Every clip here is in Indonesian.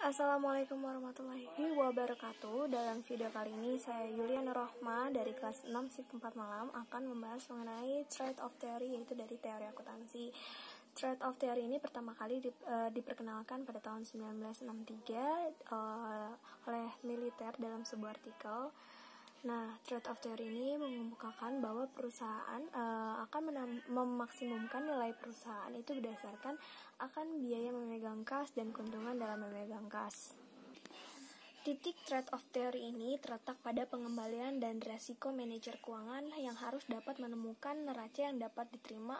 Assalamualaikum warahmatullahi wabarakatuh. Dalam video kali ini saya Yulia Nurrohma dari kelas 6 shift 4 malam akan membahas mengenai Trade of Theory, yaitu dari teori akuntansi. Trade of Theory ini pertama kali diperkenalkan pada tahun 1963 oleh militer dalam sebuah artikel. Nah, Trade of Theory ini mengemukakan bahwa perusahaan akan memaksimumkan nilai perusahaan itu berdasarkan akan biaya memegang kas dan keuntungan dalam memegang kas. Titik Trade of Theory ini terletak pada pengembalian dan resiko manajer keuangan yang harus dapat menemukan neraca yang dapat diterima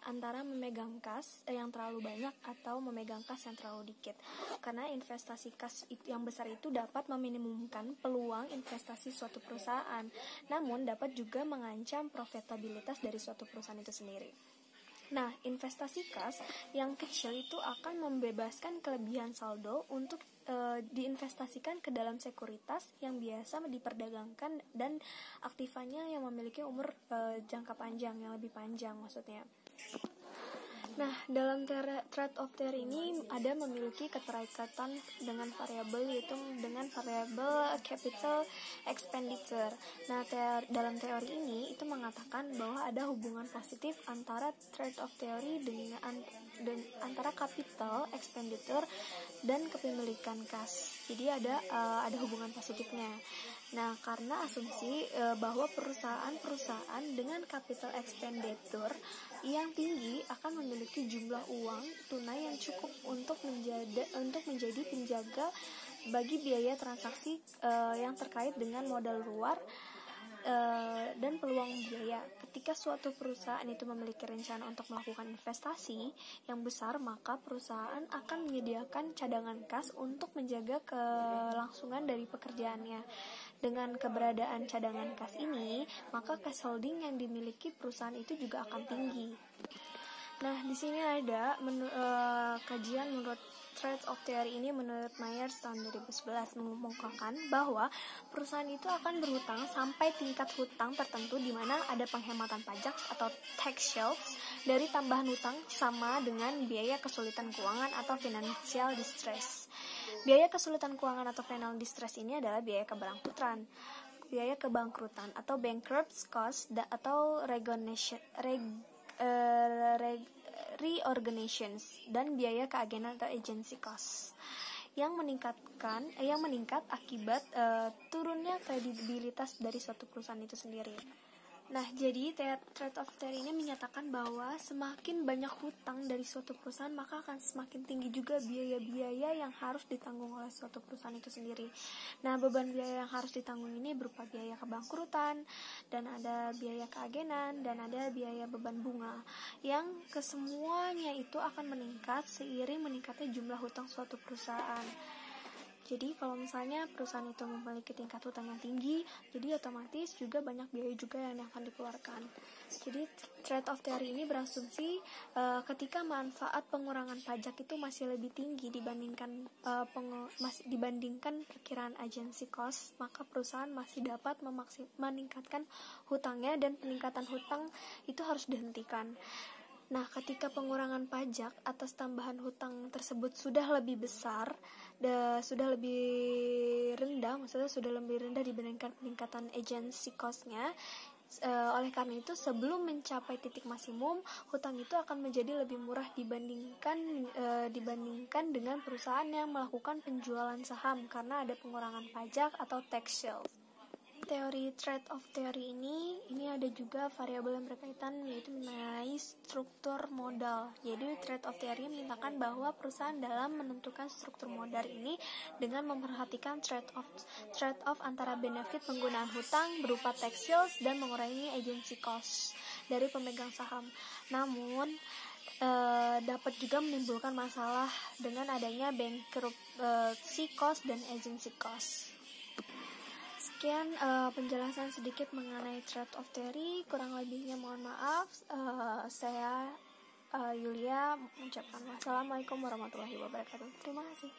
antara memegang kas yang terlalu banyak atau memegang kas yang terlalu dikit. Karena investasi kas yang besar itu dapat meminimumkan peluang investasi suatu perusahaan, namun dapat juga mengancam profitabilitas dari suatu perusahaan itu sendiri. Nah, investasi kas yang kecil itu akan membebaskan kelebihan saldo untuk diinvestasikan ke dalam sekuritas yang biasa diperdagangkan dan aktivanya yang memiliki umur jangka panjang, yang lebih panjang maksudnya. Nah, dalam Trade of Theory ini ada memiliki keterikatan dengan variabel, yaitu dengan variabel capital expenditure. Nah, dalam teori ini itu mengatakan bahwa ada hubungan positif antara Trade of Theory dengan antara capital expenditure dan kepemilikan kas. Jadi ada hubungan positifnya. Nah, karena asumsi bahwa perusahaan dengan capital expenditure yang tinggi akan memiliki jumlah uang tunai yang cukup untuk menjadi penjaga bagi biaya transaksi yang terkait dengan modal luar dan peluang biaya. Ketika suatu perusahaan itu memiliki rencana untuk melakukan investasi yang besar, maka perusahaan akan menyediakan cadangan kas untuk menjaga kelangsungan dari pekerjaannya. Dengan keberadaan cadangan kas ini, maka cash holding yang dimiliki perusahaan itu juga akan tinggi. Nah, di sini ada kajian menurut Trade of Theory ini menurut Myers tahun 2011 mengemukakan bahwa perusahaan itu akan berhutang sampai tingkat hutang tertentu di mana ada penghematan pajak atau tax shields dari tambahan hutang sama dengan biaya kesulitan keuangan atau financial distress. Biaya kesulitan keuangan atau financial distress ini adalah biaya kebangkrutan atau bankruptcy cost atau reorganizations dan biaya keagenan atau agency cost yang meningkat akibat turunnya kredibilitas dari suatu perusahaan itu sendiri. Nah, jadi Trade of Theory ini menyatakan bahwa semakin banyak hutang dari suatu perusahaan, maka akan semakin tinggi juga biaya-biaya yang harus ditanggung oleh suatu perusahaan itu sendiri. Nah, beban biaya yang harus ditanggung ini berupa biaya kebangkrutan, dan ada biaya keagenan, dan ada biaya beban bunga, yang kesemuanya itu akan meningkat seiring meningkatnya jumlah hutang suatu perusahaan. Jadi kalau misalnya perusahaan itu memiliki tingkat hutang yang tinggi, jadi otomatis juga banyak biaya juga yang akan dikeluarkan. Jadi Trade of Theory ini berasumsi ketika manfaat pengurangan pajak itu masih lebih tinggi dibandingkan perkiraan agency cost, maka perusahaan masih dapat meningkatkan hutangnya dan peningkatan hutang itu harus dihentikan. Nah, ketika pengurangan pajak atas tambahan hutang tersebut sudah lebih besar, sudah lebih rendah dibandingkan peningkatan agency cost-nya, oleh karena itu sebelum mencapai titik maksimum, hutang itu akan menjadi lebih murah dibandingkan dengan perusahaan yang melakukan penjualan saham karena ada pengurangan pajak atau tax shield. Teori Trade of Theory ini ada juga variabel yang berkaitan, yaitu mengenai struktur modal. Jadi Trade of Theory menyatakan bahwa perusahaan dalam menentukan struktur modal ini dengan memperhatikan trade-off antara benefit penggunaan hutang berupa tax shields dan mengurangi agency cost dari pemegang saham. Namun dapat juga menimbulkan masalah dengan adanya bankruptcy cost dan agency cost. Sekian penjelasan sedikit mengenai Trade of Theory, kurang lebihnya mohon maaf. Saya Yulia mengucapkan wassalamualaikum warahmatullahi wabarakatuh. Terima kasih.